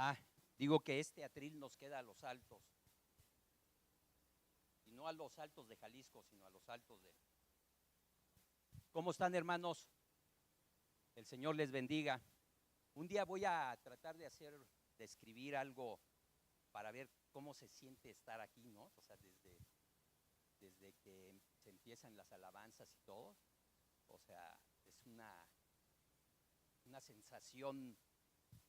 Ah, digo que este atril nos queda a los altos. Y no a los altos de Jalisco, sino a los altos de... ¿Cómo están, hermanos? El Señor les bendiga. Un día voy a tratar de escribir algo para ver cómo se siente estar aquí, ¿no? O sea, desde que se empiezan las alabanzas y todo. O sea, es una sensación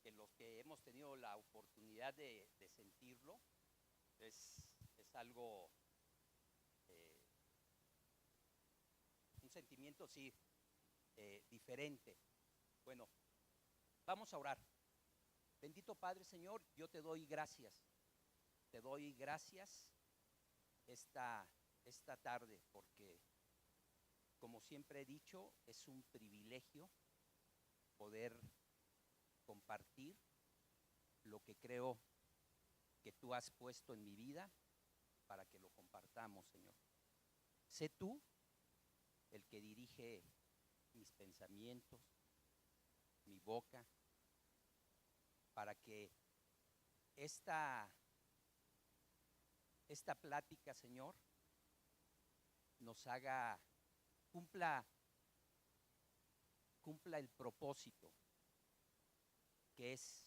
que los que hemos tenido la oportunidad de sentirlo, es algo, eh, un sentimiento, sí, diferente. Bueno, vamos a orar. Bendito Padre, Señor, yo te doy gracias. Te doy gracias esta tarde, porque, como siempre he dicho, es un privilegio poder compartir lo que creo que tú has puesto en mi vida para que lo compartamos, Señor. Sé tú el que dirige mis pensamientos, mi boca, para que esta plática, Señor, nos haga, cumpla el propósito, que es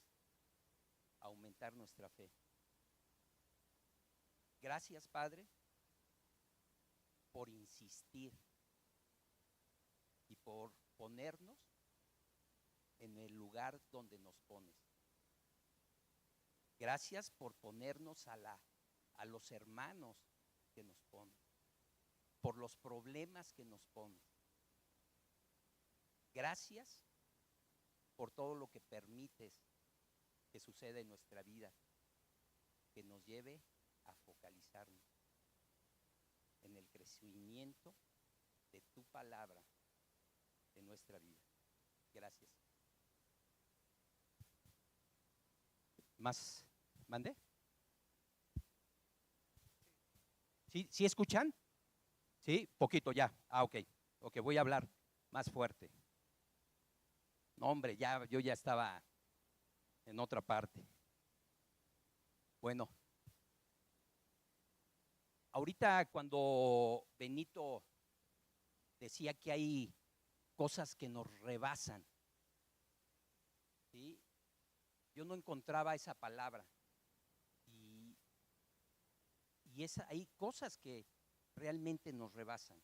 aumentar nuestra fe. Gracias, Padre, por insistir y por ponernos en el lugar donde nos pones. Gracias por ponernos a los hermanos que nos pones, por los problemas que nos pones. Gracias por todo lo que permites que suceda en nuestra vida, que nos lleve a focalizarnos en el crecimiento de tu palabra en nuestra vida. Gracias. ¿Más? ¿Mande? ¿Sí escuchan? Sí, poquito ya. Ok, voy a hablar más fuerte. No, hombre, yo ya estaba en otra parte. Bueno, ahorita cuando Benito decía que hay cosas que nos rebasan, ¿sí? Yo no encontraba esa palabra. Y hay cosas que realmente nos rebasan,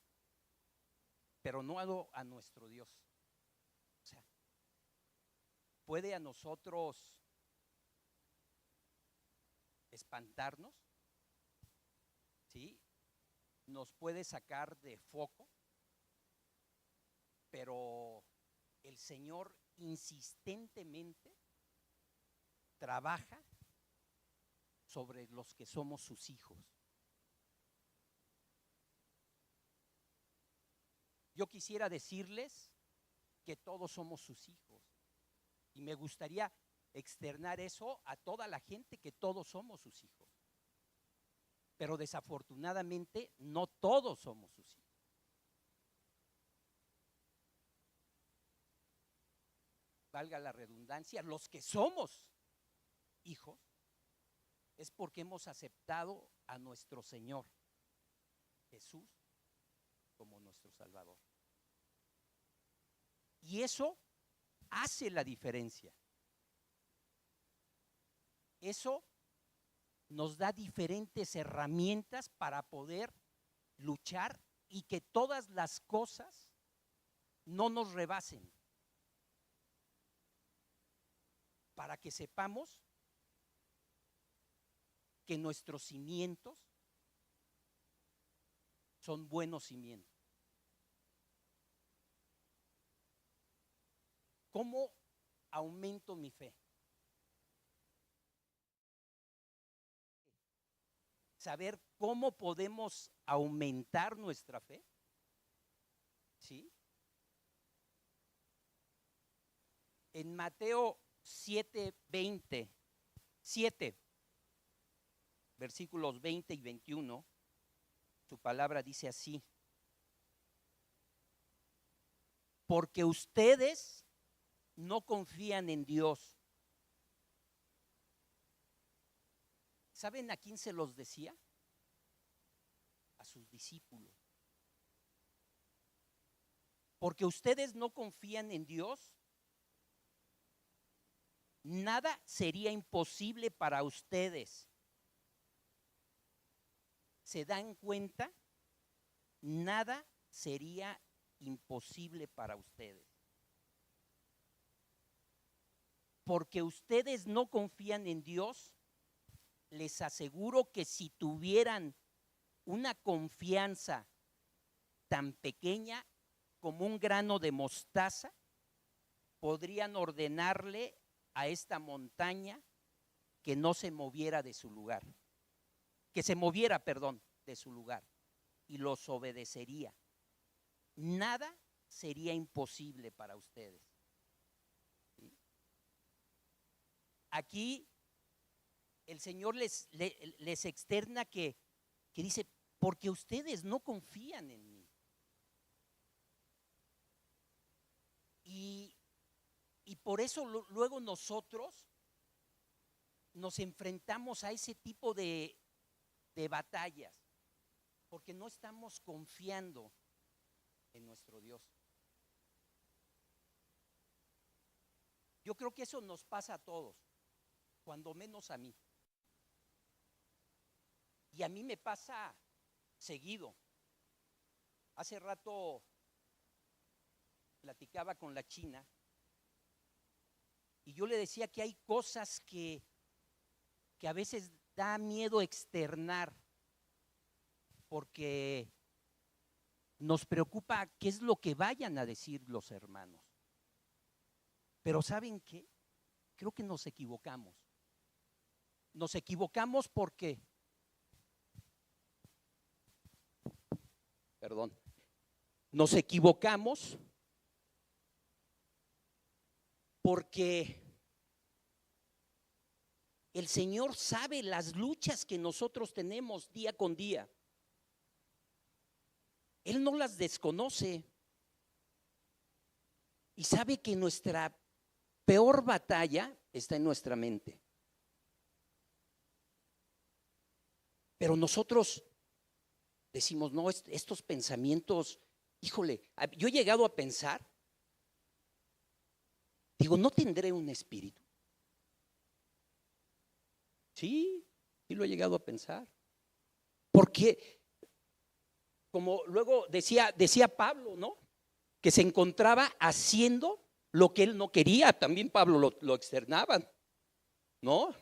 pero no a nuestro Dios. O sea, puede a nosotros espantarnos, ¿sí? Nos puede sacar de foco, pero el Señor insistentemente trabaja sobre los que somos sus hijos. Yo quisiera decirles que todos somos sus hijos, y me gustaría externar eso a toda la gente, que todos somos sus hijos. Pero desafortunadamente no todos somos sus hijos. Valga la redundancia, los que somos hijos es porque hemos aceptado a nuestro Señor Jesús como nuestro Salvador. Y eso hace la diferencia. Eso nos da diferentes herramientas para poder luchar y que todas las cosas no nos rebasen. Para que sepamos que nuestros cimientos son buenos cimientos. ¿Cómo aumento mi fe? Saber cómo podemos aumentar nuestra fe, ¿sí? En Mateo 7, versículos 20 y 21, su palabra dice así: porque ustedes no confían en Dios, ¿Saben a quién se los decía? A sus discípulos. Porque ustedes no confían en Dios, nada sería imposible para ustedes. ¿Se dan cuenta? Nada sería imposible para ustedes. Porque ustedes no confían en Dios, les aseguro que si tuvieran una confianza tan pequeña como un grano de mostaza, podrían ordenarle a esta montaña que no se moviera de su lugar, que se moviera, perdón, de su lugar, y los obedecería. Nada sería imposible para ustedes. ¿Sí? Aquí el Señor les externa que dice, porque ustedes no confían en mí. Y por eso luego nosotros nos enfrentamos a ese tipo de batallas, porque no estamos confiando en nuestro Dios. Yo creo que eso nos pasa a todos, cuando menos a mí. Y a mí me pasa seguido. Hace rato platicaba con la china y yo le decía que hay cosas que a veces da miedo externar porque nos preocupa qué es lo que vayan a decir los hermanos. Pero ¿saben qué? Creo que nos equivocamos. Nos equivocamos porque, nos equivocamos porque el Señor sabe las luchas que nosotros tenemos día con día. Él no las desconoce y sabe que nuestra peor batalla está en nuestra mente. Pero nosotros decimos, no, estos pensamientos, híjole, yo he llegado a pensar, digo, ¿no tendré un espíritu? Sí lo he llegado a pensar. Porque, como luego decía Pablo, ¿no? Que se encontraba haciendo lo que él no quería. También Pablo lo externaba, ¿no? O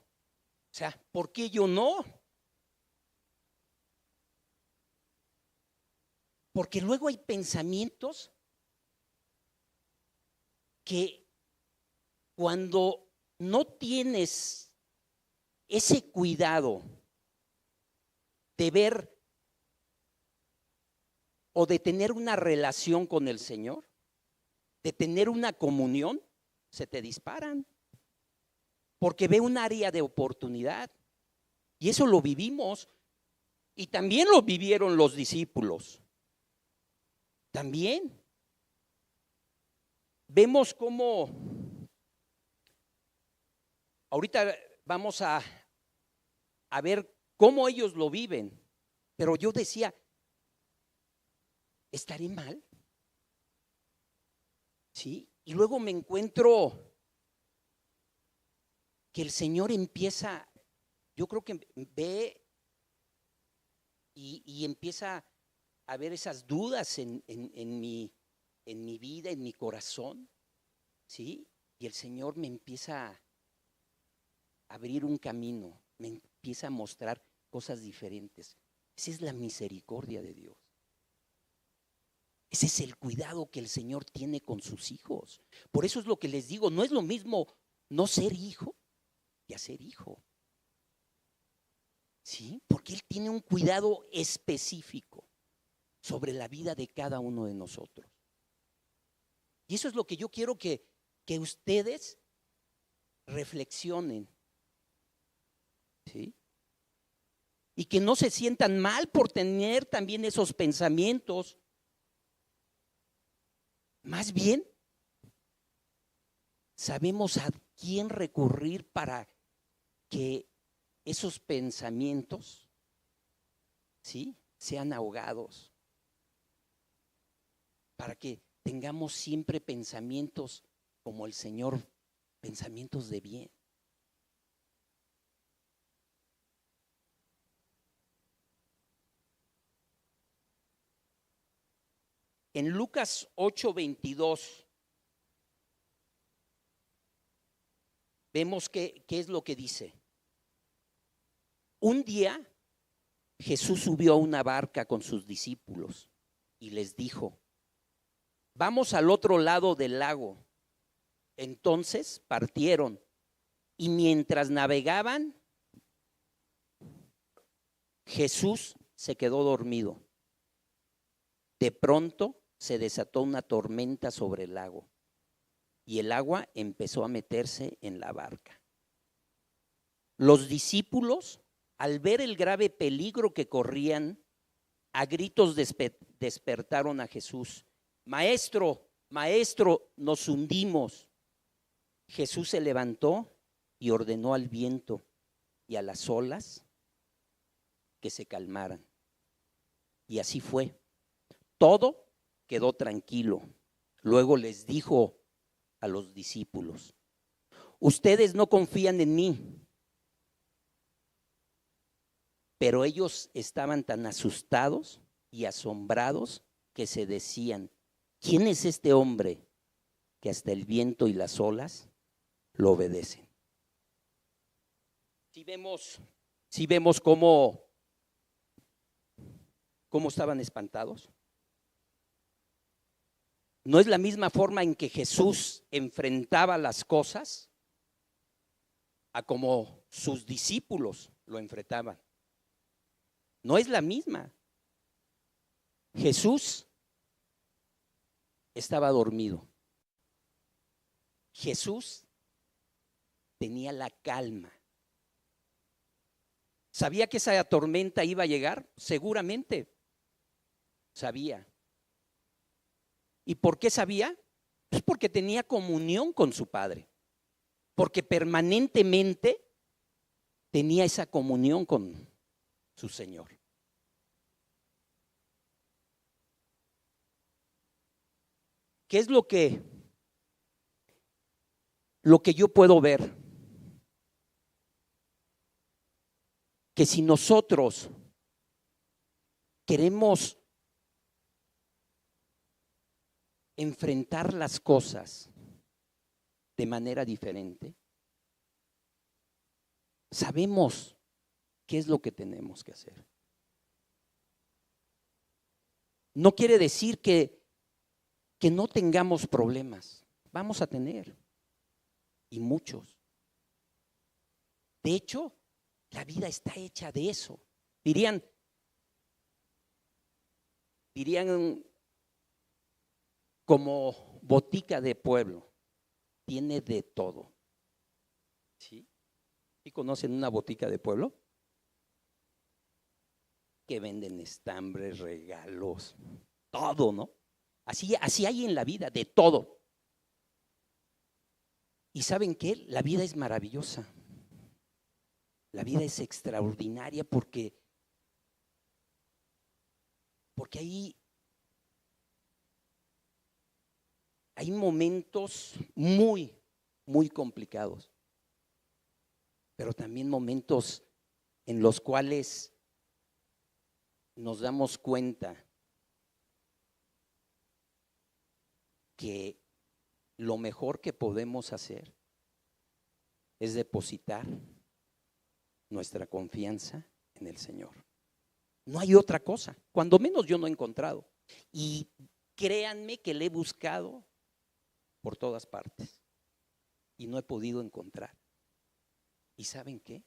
sea, ¿por qué yo no? Porque luego hay pensamientos que cuando no tienes ese cuidado de ver o de tener una relación con el Señor, de tener una comunión, se te disparan. Porque ve un área de oportunidad. Y eso lo vivimos. Y también lo vivieron los discípulos. También. Vemos cómo, ahorita vamos a ver cómo ellos lo viven. Pero yo decía, ¿estaré mal? ¿Sí? Y luego me encuentro que el Señor empieza, yo creo que ve y empieza a ver esas dudas en mi vida, en mi corazón, ¿sí? Y el Señor me empieza a abrir un camino, me empieza a mostrar cosas diferentes. Esa es la misericordia de Dios. Ese es el cuidado que el Señor tiene con sus hijos. Por eso es lo que les digo, no es lo mismo no ser hijo que ser hijo. ¿Sí? Porque Él tiene un cuidado específico sobre la vida de cada uno de nosotros. Y eso es lo que yo quiero que ustedes reflexionen. ¿Sí? Y que no se sientan mal por tener también esos pensamientos. Más bien, sabemos a quién recurrir para que esos pensamientos, ¿sí?, sean ahogados, para que tengamos siempre pensamientos como el Señor, pensamientos de bien. En Lucas 8:22 vemos qué es lo que dice. Un día Jesús subió a una barca con sus discípulos y les dijo: vamos al otro lado del lago. Entonces partieron y mientras navegaban, Jesús se quedó dormido. De pronto se desató una tormenta sobre el lago y el agua empezó a meterse en la barca. Los discípulos, al ver el grave peligro que corrían, a gritos despertaron a Jesús. Maestro, maestro, nos hundimos. Jesús se levantó y ordenó al viento y a las olas que se calmaran. Y así fue. Todo quedó tranquilo. Luego les dijo a los discípulos: ustedes no confían en mí. Pero ellos estaban tan asustados y asombrados que se decían: ¿quién es este hombre que hasta el viento y las olas lo obedecen? Si vemos cómo estaban espantados. No es la misma forma en que Jesús enfrentaba las cosas a como sus discípulos lo enfrentaban. No es la misma. Jesús estaba dormido. Jesús tenía la calma. ¿Sabía que esa tormenta iba a llegar? Seguramente sabía. ¿Y por qué sabía? Pues porque tenía comunión con su Padre, porque permanentemente tenía esa comunión con su Señor. ¿Qué es lo que yo puedo ver? Que si nosotros queremos enfrentar las cosas de manera diferente, sabemos qué es lo que tenemos que hacer. No quiere decir que no tengamos problemas. Vamos a tener, y muchos. De hecho, la vida está hecha de eso. Dirían como botica de pueblo, tiene de todo. ¿Sí? ¿Y conocen una botica de pueblo? Que venden estambres, regalos, todo, ¿no? Así hay en la vida, de todo. ¿Y saben qué? La vida es maravillosa. La vida es extraordinaria porque ahí hay momentos muy, muy complicados, pero también momentos en los cuales nos damos cuenta que lo mejor que podemos hacer es depositar nuestra confianza en el Señor. No hay otra cosa, cuando menos yo no he encontrado. Y créanme que le he buscado por todas partes y no he podido encontrar. ¿Y saben qué?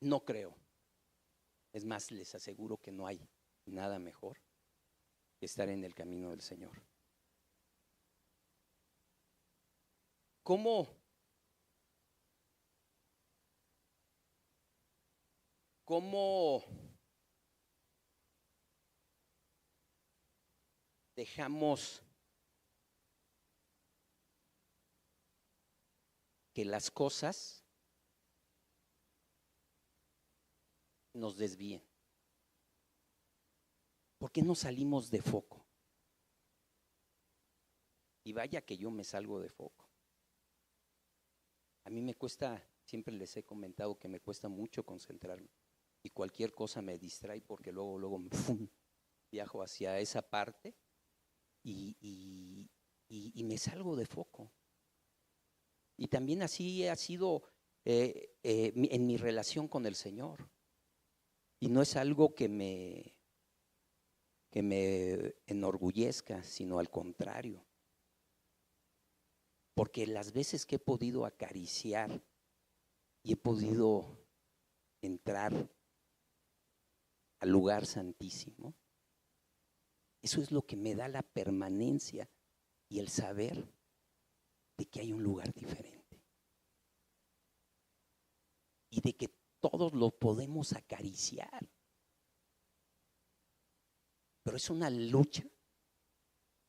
No creo. Es más, les aseguro que no hay nada mejor que estar en el camino del Señor. ¿Cómo dejamos que las cosas nos desvíen? ¿Por qué no salimos de foco? Y vaya que yo me salgo de foco. A mí me cuesta, siempre les he comentado que me cuesta mucho concentrarme y cualquier cosa me distrae porque luego viajo hacia esa parte y me salgo de foco. Y también así ha sido en mi relación con el Señor. Y no es algo que me enorgullezca, sino al contrario. Porque las veces que he podido acariciar y he podido entrar al lugar santísimo, eso es lo que me da la permanencia y el saber de que hay un lugar diferente. Y de que todos lo podemos acariciar. Pero es una lucha.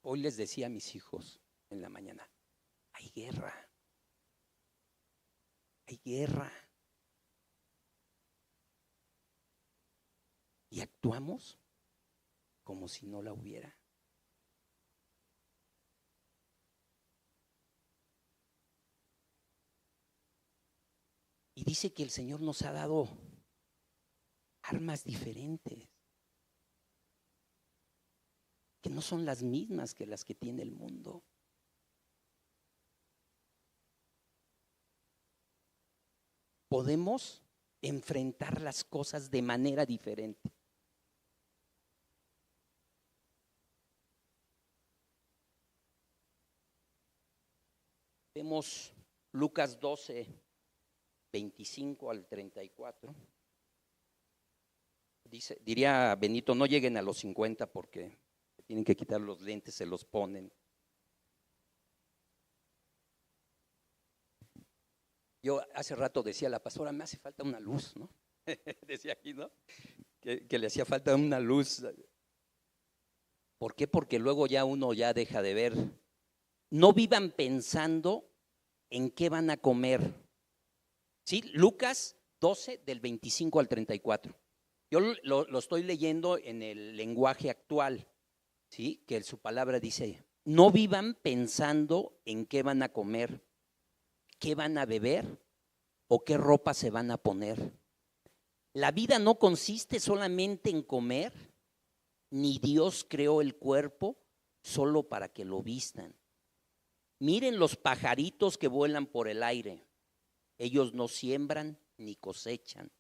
Hoy les decía a mis hijos en la mañana, hay guerra. Hay guerra. Y actuamos como si no la hubiera. Y dice que el Señor nos ha dado armas diferentes, que no son las mismas que las que tiene el mundo. Podemos enfrentar las cosas de manera diferente. Vemos Lucas 12, 25 al 34. Diría Benito, no lleguen a los 50 porque tienen que quitar los lentes, se los ponen. Yo hace rato decía, la pastora, me hace falta una luz, ¿no? Decía aquí, ¿no? Que le hacía falta una luz. ¿Por qué? Porque luego ya uno ya deja de ver. No vivan pensando en qué van a comer. ¿Sí? Lucas 12, del 25 al 34. Yo lo estoy leyendo en el lenguaje actual, ¿sí? Que su palabra dice, no vivan pensando en qué van a comer, qué van a beber o qué ropa se van a poner. La vida no consiste solamente en comer, ni Dios creó el cuerpo solo para que lo vistan. Miren los pajaritos que vuelan por el aire. Ellos no siembran ni cosechan,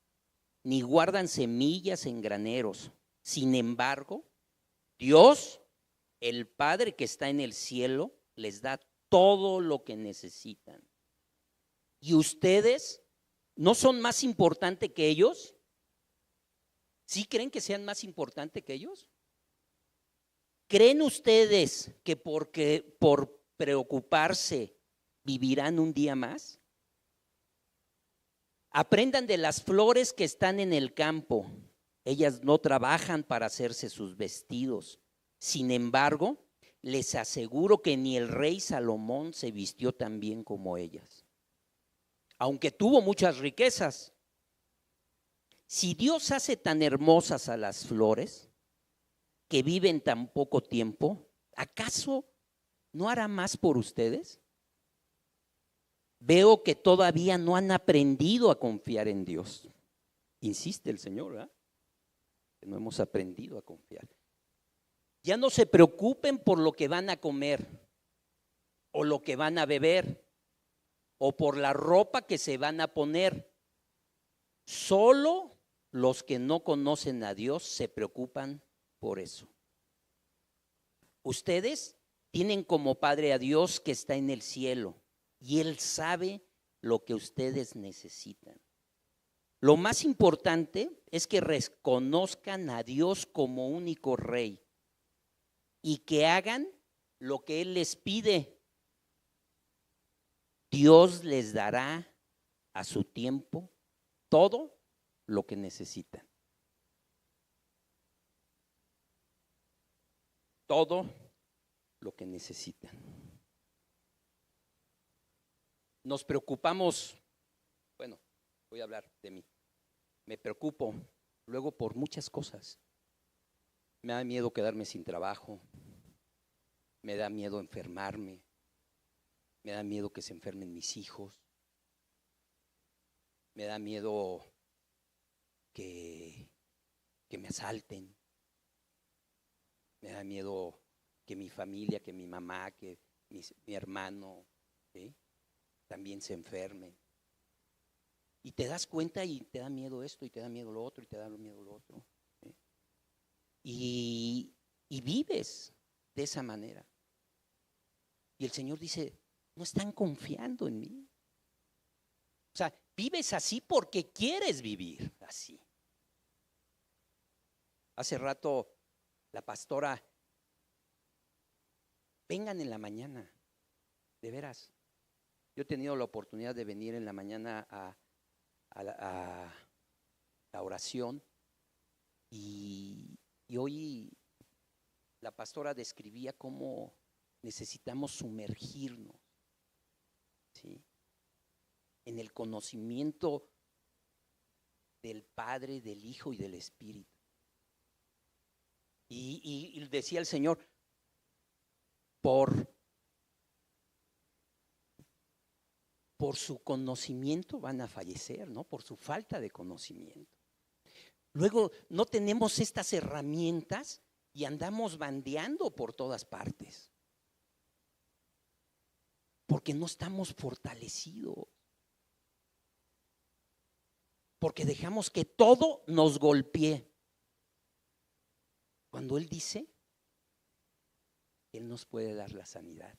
ni guardan semillas en graneros. Sin embargo, Dios, el Padre que está en el cielo, les da todo lo que necesitan. ¿Y ustedes no son más importantes que ellos? ¿Sí creen que sean más importantes que ellos? ¿Creen ustedes que porque por preocuparse vivirán un día más? Aprendan de las flores que están en el campo. Ellas no trabajan para hacerse sus vestidos. Sin embargo, les aseguro que ni el rey Salomón se vistió tan bien como ellas, aunque tuvo muchas riquezas. Si Dios hace tan hermosas a las flores que viven tan poco tiempo, ¿acaso no hará más por ustedes? Veo que todavía no han aprendido a confiar en Dios. Insiste el Señor, ¿verdad? Que no hemos aprendido a confiar. Ya no se preocupen por lo que van a comer o lo que van a beber o por la ropa que se van a poner. Solo los que no conocen a Dios se preocupan por eso. Ustedes tienen como Padre a Dios que está en el cielo y Él sabe lo que ustedes necesitan. Lo más importante es que reconozcan a Dios como único Rey y que hagan lo que Él les pide. Dios les dará a su tiempo todo lo que necesitan. Todo lo que necesitan. nos preocupamos, bueno, voy a hablar de mí, me preocupo luego por muchas cosas. Me da miedo quedarme sin trabajo, me da miedo enfermarme, me da miedo que se enfermen mis hijos, me da miedo que me asalten, me da miedo que mi familia, que mi mamá, que mi hermano, ¿sí?, también se enferme. Y te das cuenta y te da miedo esto, y te da miedo lo otro, y te da miedo lo otro, ¿sí? Y vives de esa manera. Y el Señor dice, no están confiando en mí. O sea, vives así porque quieres vivir así. Hace rato la pastora, vengan en la mañana, de veras. Yo he tenido la oportunidad de venir en la mañana a la oración y hoy la pastora describía cómo necesitamos sumergirnos, ¿sí?, en el conocimiento del Padre, del Hijo y del Espíritu. Y decía el Señor, por su conocimiento van a fallecer, ¿no? Por su falta de conocimiento. Luego no tenemos estas herramientas y andamos bandeando por todas partes, porque no estamos fortalecidos, porque dejamos que todo nos golpee. Cuando Él dice, Él nos puede dar la sanidad.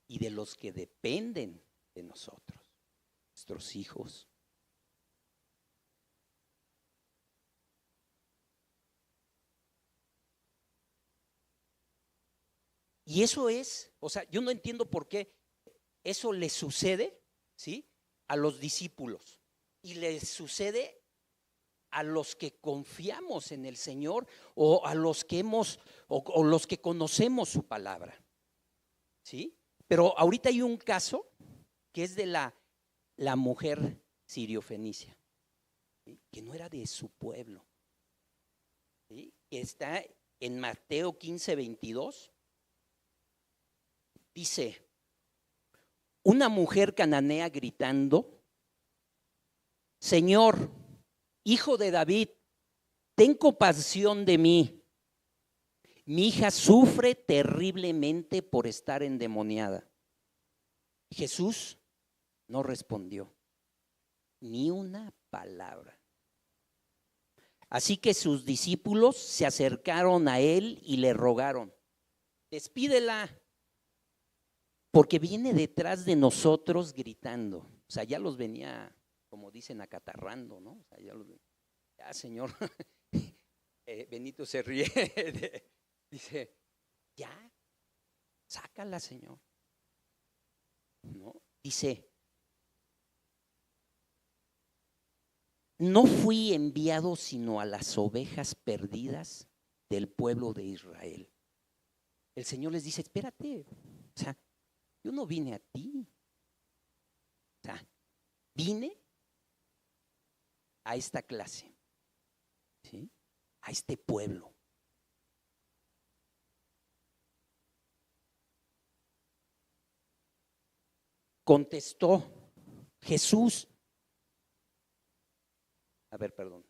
Y de los que dependen de nosotros, nuestros hijos. Y eso es, o sea, yo no entiendo por qué eso le sucede, ¿sí?, a los discípulos y le sucede a los que confiamos en el Señor o a los que o los que conocemos su palabra, ¿sí? Pero ahorita hay un caso que es de la mujer siriofenicia, ¿sí?, que no era de su pueblo, ¿sí?, que está en Mateo 15:22. Dice, una mujer cananea gritando, Señor, Hijo de David, ten compasión de mí. Mi hija sufre terriblemente por estar endemoniada. Jesús no respondió ni una palabra. Así que sus discípulos se acercaron a él y le rogaron, despídela, porque viene detrás de nosotros gritando. O sea, ya los venía, como dicen, acatarrando, ¿no? O sea, ya, Señor, Benito se ríe, dice, ya, sácala, Señor, ¿no? Dice, no fui enviado sino a las ovejas perdidas del pueblo de Israel. El Señor les dice, espérate, o sea, yo no vine a ti, o sea, vine a esta clase, ¿sí?, a este pueblo. Contestó Jesús. A ver, perdón.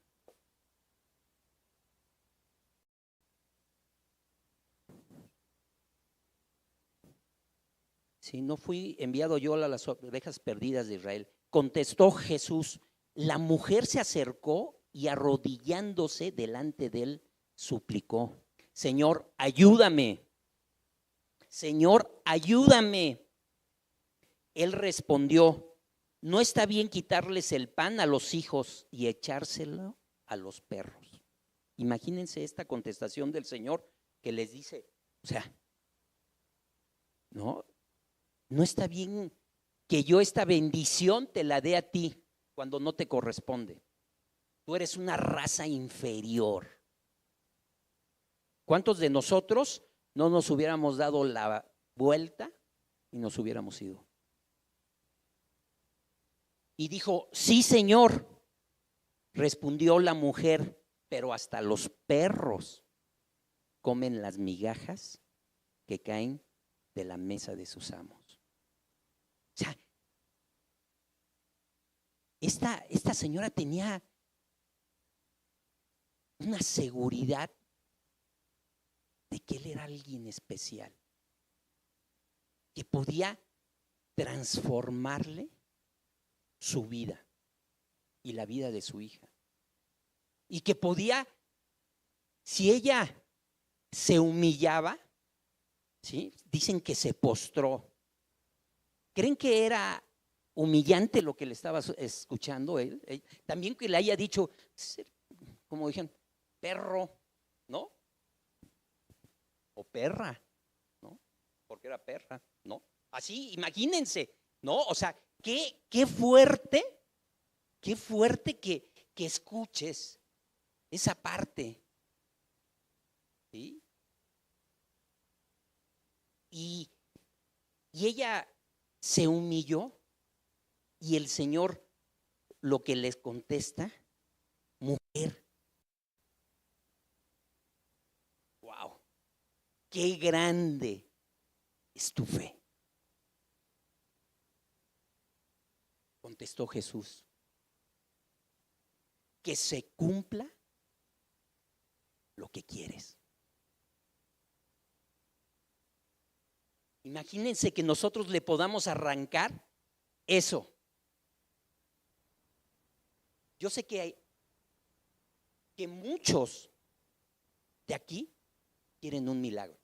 Si no fui enviado yo a las ovejas perdidas de Israel. Contestó Jesús. La mujer se acercó y arrodillándose delante de él suplicó, Señor, ayúdame. Señor, ayúdame. Él respondió, no está bien quitarles el pan a los hijos y echárselo a los perros. Imagínense esta contestación del Señor que les dice, o sea, no está bien que yo esta bendición te la dé a ti cuando no te corresponde. Tú eres una raza inferior. ¿Cuántos de nosotros no nos hubiéramos dado la vuelta y nos hubiéramos ido? Y dijo, sí, Señor. Respondió la mujer, pero hasta los perros comen las migajas que caen de la mesa de sus amos. O sea, esta señora tenía una seguridad de que él era alguien especial, que podía transformarle su vida y la vida de su hija. Y que podía, si ella se humillaba, ¿sí? Dicen que se postró. ¿Creen que era humillante lo que le estaba escuchando él? También que le haya dicho, como dijeron, perro, ¿no? O perra, ¿no? Porque era perra, ¿no? Así, imagínense, ¿no? O sea, qué fuerte que escuches esa parte, ¿sí? Y ella se humilló y el Señor lo que les contesta, mujer, wow, qué grande es tu fe. Contestó Jesús, que se cumpla lo que quieres. Imagínense que nosotros le podamos arrancar eso. Yo sé que muchos de aquí quieren un milagro.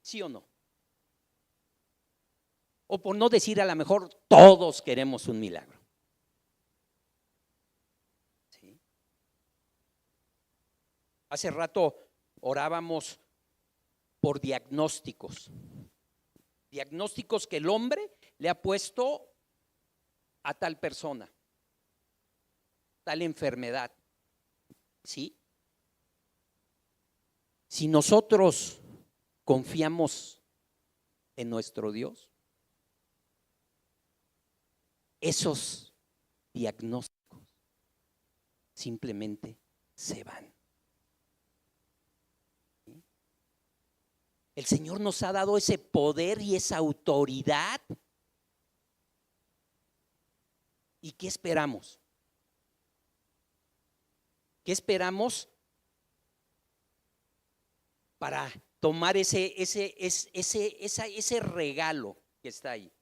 ¿Sí o no? O por no decir, a lo mejor todos queremos un milagro. ¿Sí? Hace rato orábamos por diagnósticos. Diagnósticos que el hombre le ha puesto a tal persona, tal enfermedad. ¿Sí? Si nosotros confiamos en nuestro Dios, esos diagnósticos simplemente se van. ¿Sí? El Señor nos ha dado ese poder y esa autoridad. ¿Y qué esperamos? ¿Qué esperamos para tomar ese regalo que está ahí?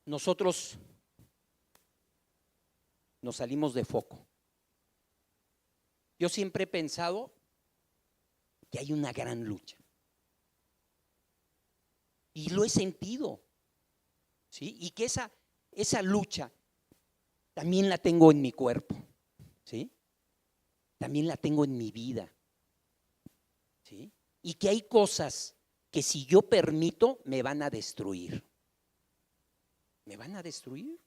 Nosotros nos salimos de foco. Yo siempre he pensado que hay una gran lucha. Y lo he sentido, ¿sí? Y que esa lucha también la tengo en mi cuerpo, ¿sí? También la tengo en mi vida, ¿sí? Y que hay cosas que si yo permito me van a destruir. Me van a destruir.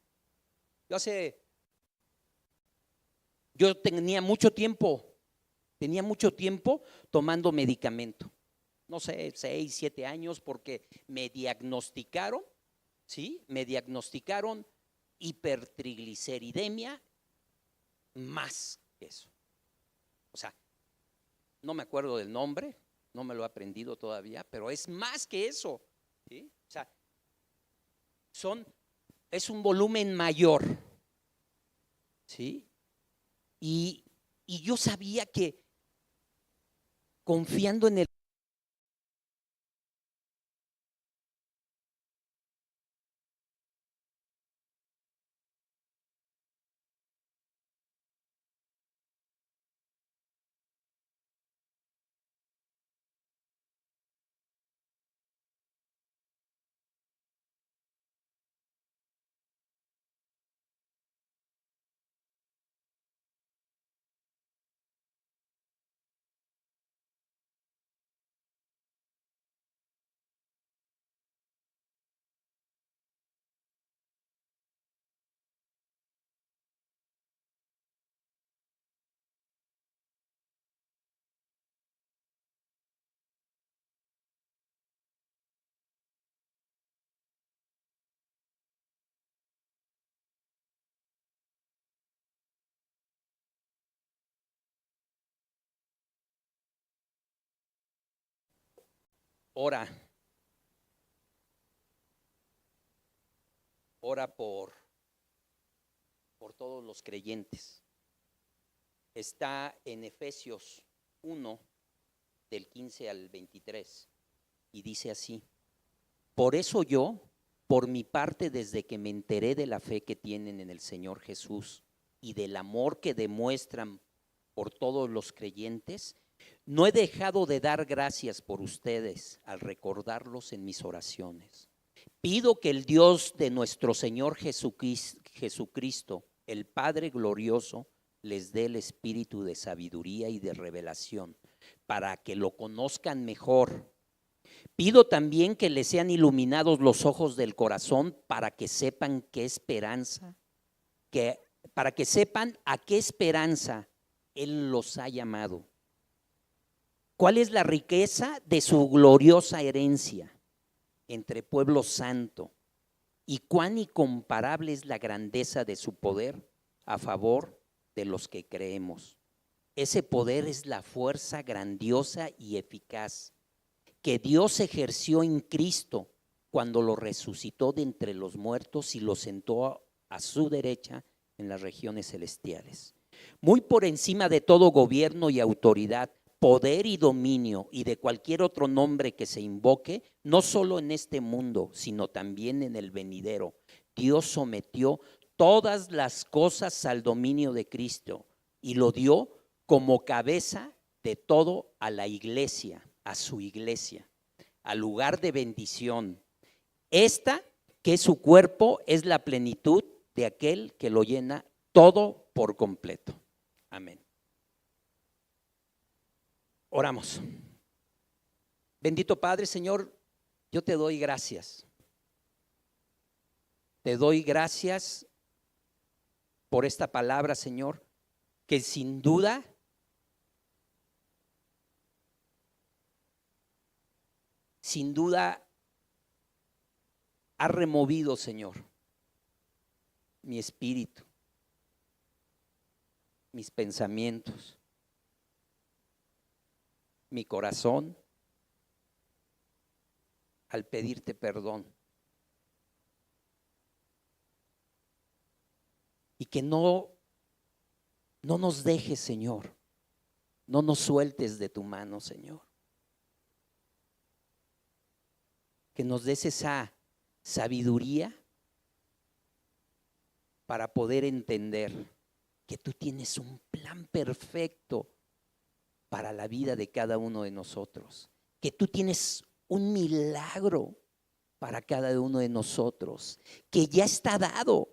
Yo tenía mucho tiempo tomando medicamento. No sé, 6, 7 años, porque me diagnosticaron, ¿sí? Me diagnosticaron hipertrigliceridemia más que eso. O sea, no me acuerdo del nombre, no me lo he aprendido todavía, pero es más que eso, ¿sí? O sea, es un volumen mayor, ¿sí? Y yo sabía que confiando en el ora por todos los creyentes. Está en Efesios 1, del 15 al 23, y dice así: por eso yo, por mi parte, desde que me enteré de la fe que tienen en el Señor Jesús y del amor que demuestran por todos los creyentes, no he dejado de dar gracias por ustedes al recordarlos en mis oraciones. Pido que el Dios de nuestro Señor Jesucristo, el Padre glorioso, les dé el espíritu de sabiduría y de revelación para que lo conozcan mejor. Pido también que les sean iluminados los ojos del corazón para que sepan para que sepan a qué esperanza Él los ha llamado. ¿Cuál es la riqueza de su gloriosa herencia entre pueblo santo? ¿Y cuán incomparable es la grandeza de su poder a favor de los que creemos? Ese poder es la fuerza grandiosa y eficaz que Dios ejerció en Cristo cuando lo resucitó de entre los muertos y lo sentó a su derecha en las regiones celestiales. Muy por encima de todo gobierno y autoridad, poder y dominio y de cualquier otro nombre que se invoque, no solo en este mundo, sino también en el venidero. Dios sometió todas las cosas al dominio de Cristo y lo dio como cabeza de todo a la iglesia, a su iglesia, al lugar de bendición. Esta, que es su cuerpo, es la plenitud de aquel que lo llena todo por completo. Amén. Oramos. Bendito Padre, Señor, yo te doy gracias. Te doy gracias por esta palabra, Señor, que sin duda ha removido, Señor, mi espíritu, mis pensamientos, mi corazón, al pedirte perdón. Y que no nos dejes, Señor, no nos sueltes de tu mano, Señor. Que nos des esa sabiduría para poder entender que tú tienes un plan perfecto para la vida de cada uno de nosotros, que tú tienes un milagro para cada uno de nosotros, que ya está dado,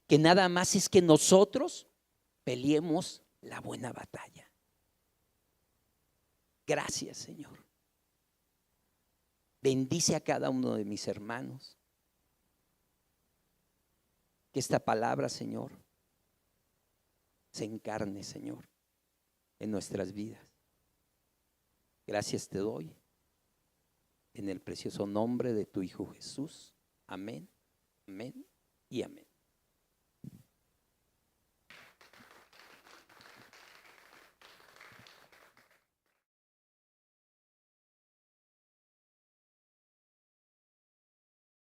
que nada más es que nosotros peleemos la buena batalla. Gracias, Señor. Bendice a cada uno de mis hermanos. Que esta palabra, Señor, se encarne, Señor, en nuestras vidas. Gracias te doy en el precioso nombre de tu Hijo Jesús. Amén, amén y amén.